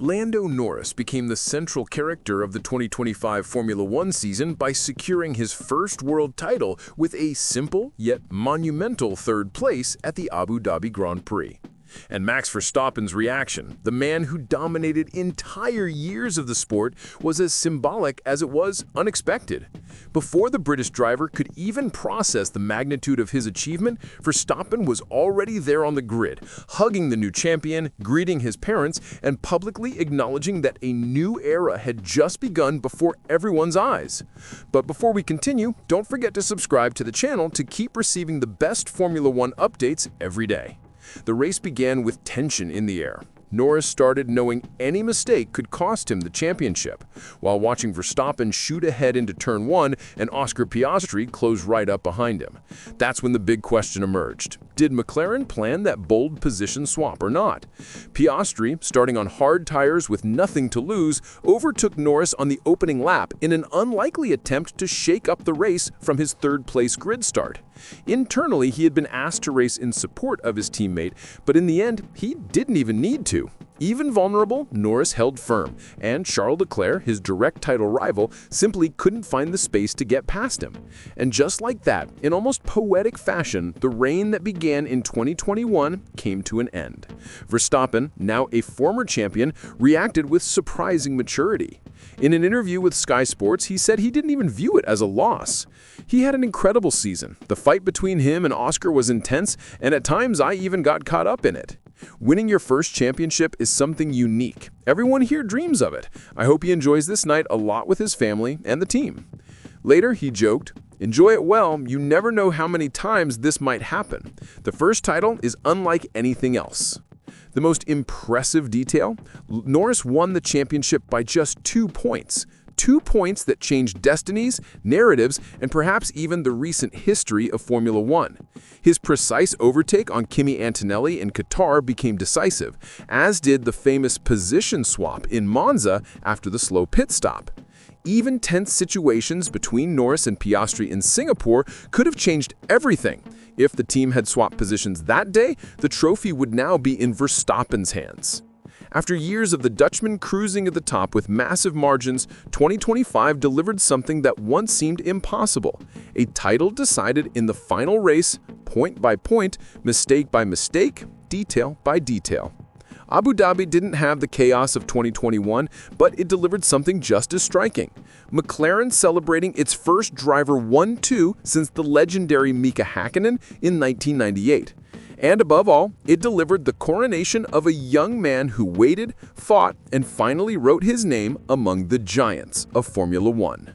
Lando Norris became the central character of the 2025 Formula One season by securing his first world title with a simple yet monumental third place at the Abu Dhabi Grand Prix. And Max Verstappen's reaction, the man who dominated entire years of the sport, was as symbolic as it was unexpected. Before the British driver could even process the magnitude of his achievement, Verstappen was already there on the grid, hugging the new champion, greeting his parents, and publicly acknowledging that a new era had just begun before everyone's eyes. But before we continue, don't forget to subscribe to the channel to keep receiving the best Formula One updates every day. The race began with tension in the air. Norris started knowing any mistake could cost him the championship, while watching Verstappen shoot ahead into turn 1 and Oscar Piastri close right up behind him. That's when the big question emerged. Did McLaren plan that bold position swap or not? Piastri, starting on hard tires with nothing to lose, overtook Norris on the opening lap in an unlikely attempt to shake up the race from his third-place grid start. Internally, he had been asked to race in support of his teammate, but in the end, he didn't even need to. Even vulnerable, Norris held firm, and Charles Leclerc, his direct title rival, simply couldn't find the space to get past him. And just like that, in almost poetic fashion, the reign that began in 2021 came to an end. Verstappen, now a former champion, reacted with surprising maturity. In an interview with Sky Sports, he said he didn't even view it as a loss. He had an incredible season. The fight between him and Oscar was intense, and at times I even got caught up in it. Winning your first championship is something unique. Everyone here dreams of it. I hope he enjoys this night a lot with his family and the team. Later, he joked, "Enjoy it well, you never know how many times this might happen. The first title is unlike anything else." The most impressive detail? Norris won the championship by just 2 points. 2 points that changed destinies, narratives, and perhaps even the recent history of Formula One. His precise overtake on Kimi Antonelli in Qatar became decisive, as did the famous position swap in Monza after the slow pit stop. Even tense situations between Norris and Piastri in Singapore could have changed everything. If the team had swapped positions that day, the trophy would now be in Verstappen's hands. After years of the Dutchman cruising at the top with massive margins, 2025 delivered something that once seemed impossible. A title decided in the final race, point by point, mistake by mistake, detail by detail. Abu Dhabi didn't have the chaos of 2021, but it delivered something just as striking. McLaren celebrating its first driver 1-2 since the legendary Mika Hakkinen in 1998. And above all, it delivered the coronation of a young man who waited, fought, and finally wrote his name among the giants of Formula One.